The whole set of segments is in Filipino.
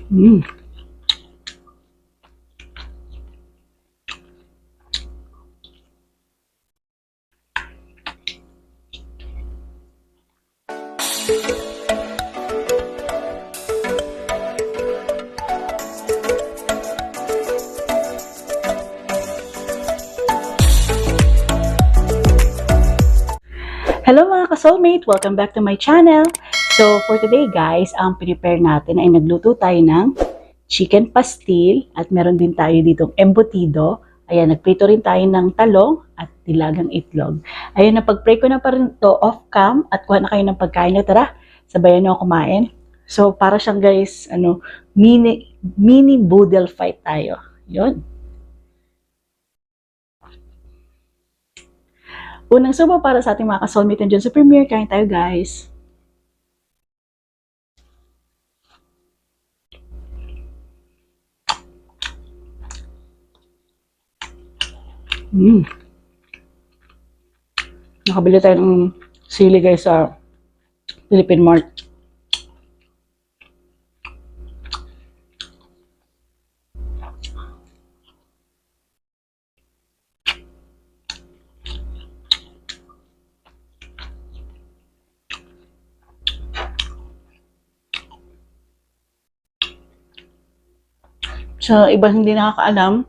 Mm. Hello mga ka-soulmate! Welcome back to my channel. So for today guys, ang prepare natin ay nagluto tayo ng chicken pastil at meron din tayo ditong embutido. Ayan, nagprito rin tayo ng talong at nilagang itlog. Ayun, napag-pray ko na pa rin to off cam at kuha na kayo ng pagkain na tara. Sabayan nyo ako kumain. So para siyang guys, mini boodle fight tayo. Yun. Unang subo para sa ating mga ka-soulmate dyan sa premiere. Kain tayo guys. Nakabili tayo ng sili guys sa Philippine Mart. Sa iba hindi nakakaalam,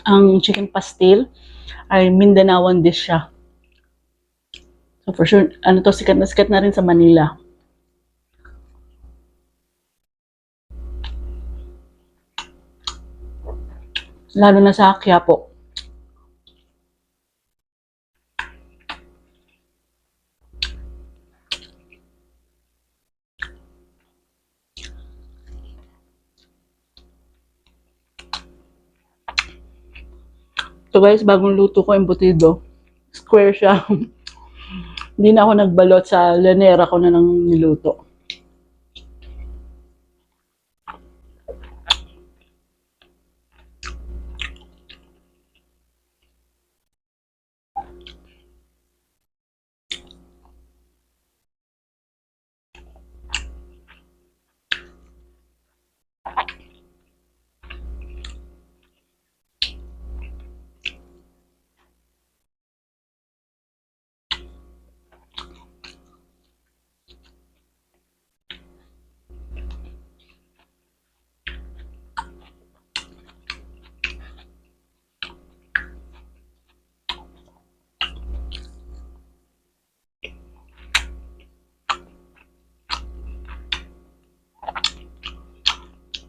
ang chicken pastil ay Mindanaoan dish siya. So for sure, sikat na rin sa Manila. Lalo na sa Quiapo. So guys, bagong luto ko embutido. Square siya. Hindi na ako nagbalot sa lanera ko na nang niluto.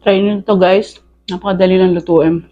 Try nyo to guys. Napakadali lang lutuin.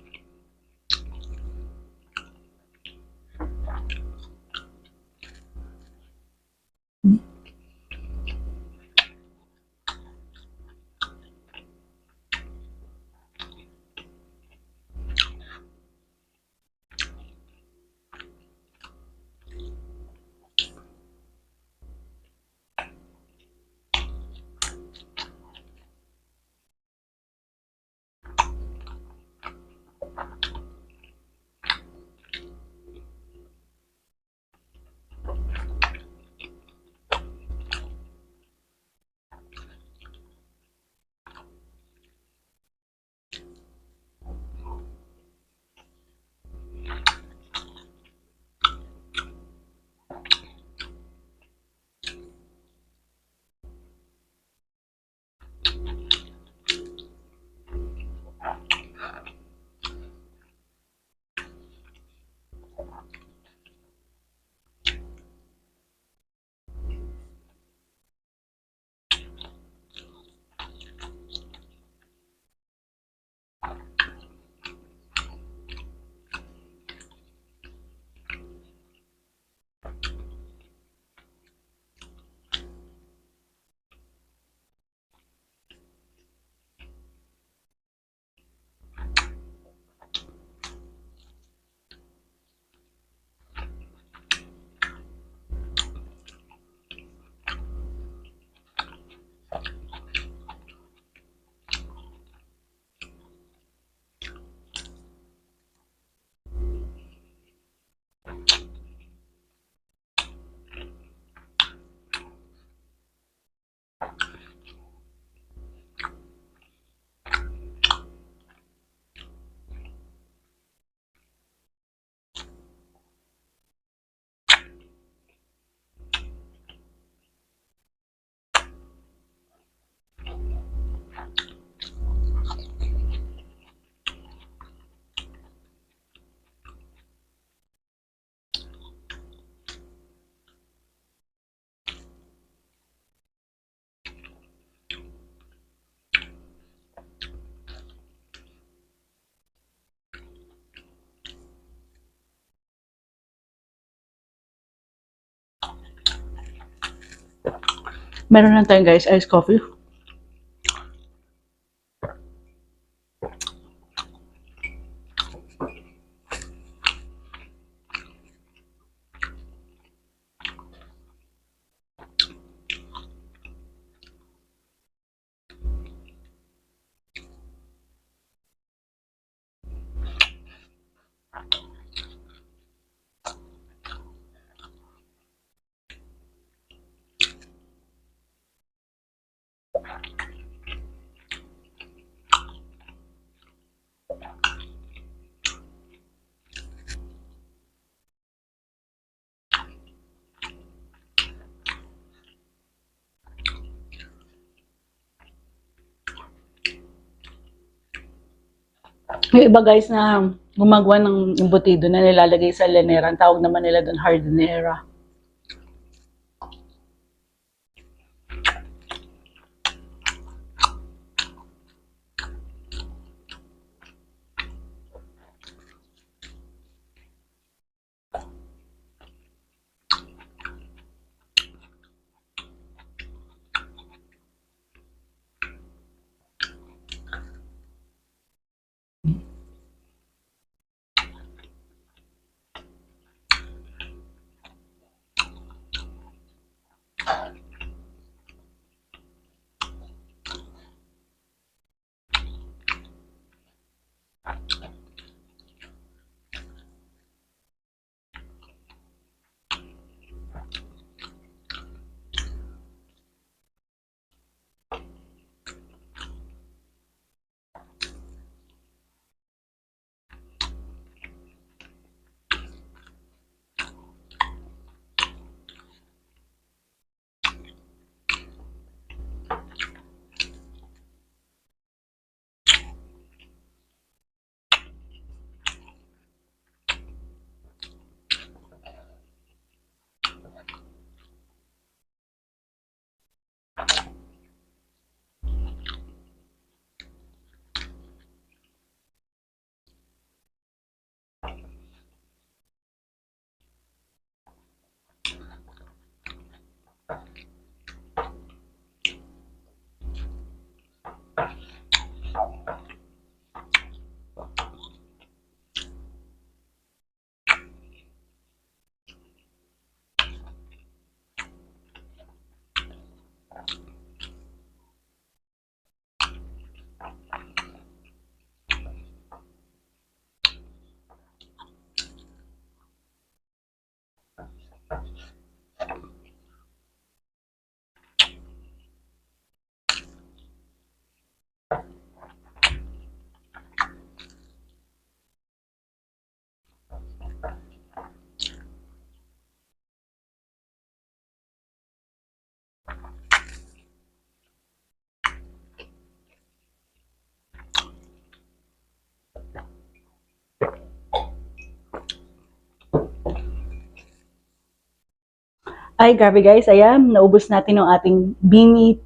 Meron lang tayong guys, iced coffee. May iba guys na gumagawa ng embutido na nilalagay sa lanera. Ang tawag naman nila doon, hardinera. Ay, grabe guys, ayan, naubos natin yung ating Bini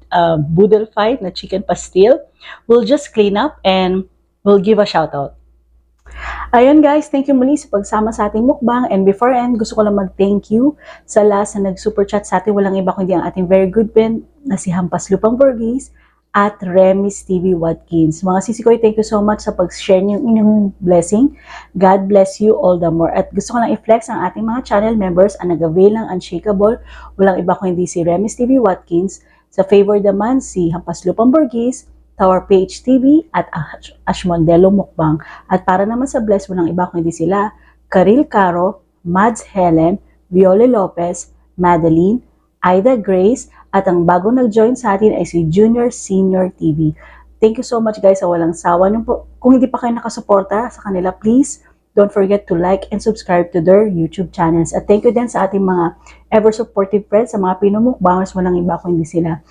Boodle Fight na chicken pastil. We'll just clean up and we'll give a shout out. Ayun guys, thank you muli sa pagsama sa ating mukbang, and before end, gusto ko lang mag-thank you sa last na nag-super chat sa atin. Walang iba kundi ang ating very good friend na si Hampas Lupang Burgis at Remis TV Watkins. Mga sisikoy, thank you so much sa pag-share niyo inyong blessing. God bless you all the more. At gusto ko lang i-flex ang ating mga channel members ang nag-avail ng Unshakable. Walang iba kundi si Remis TV Watkins. Sa favor naman si Hampas Lupang Burgis, Tower PH TV at Ashmondelo Mukbang. At para naman sa bless, walang iba kundi sila Karil Caro, Mads Helen, Viole Lopez, Madeline, Ida Grace, at ang bago nag-join sa atin ay si Junior Senior TV. Thank you so much guys sa walang sawa. Kung hindi pa kayo nakasuporta sa kanila, please don't forget to like and subscribe to their YouTube channels. At thank you din sa ating mga ever-supportive friends, sa mga pinumukbangers, walang iba kundi sila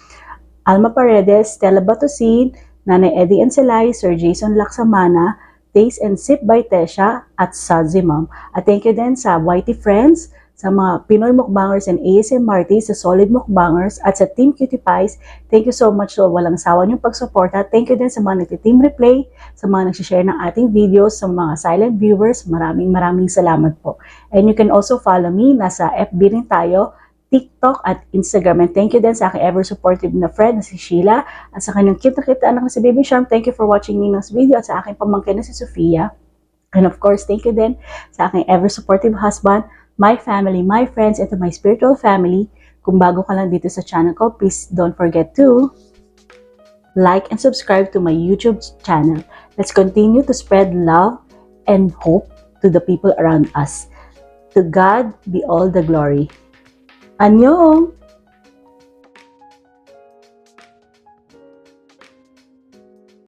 Alma Paredes, Stella Batosin, Nanay Eddie Ancelay, Sir Jason Laksamana, Taste and Sip by Tesha, at Sazimam. At thank you din sa YT Friends, sa mga Pinoy Mukbangers and ASMRT, sa Solid Mukbangers, at sa Team Cutie Pies. Thank you so much so walang sawa niyong pagsuporta. Thank you din sa mga nagti-team replay, sa mga nagsishare ng ating videos, sa mga silent viewers. Maraming salamat po. And you can also follow me. Nasa FB rin tayo, TikTok at Instagram. And thank you din sa aking ever supportive na friend na si Sheila at sa kanyang cute na cute anak na si Baby Charm. Thank you for watching Ninong's video at sa aking pamangkin na si Sofia. And of course, thank you din sa aking ever supportive husband, my family, my friends, and to my spiritual family. Kung bago ka lang dito sa channel ko, please don't forget to like and subscribe to my YouTube channel. Let's continue to spread love and hope to the people around us. To God be all the glory. Annyeong!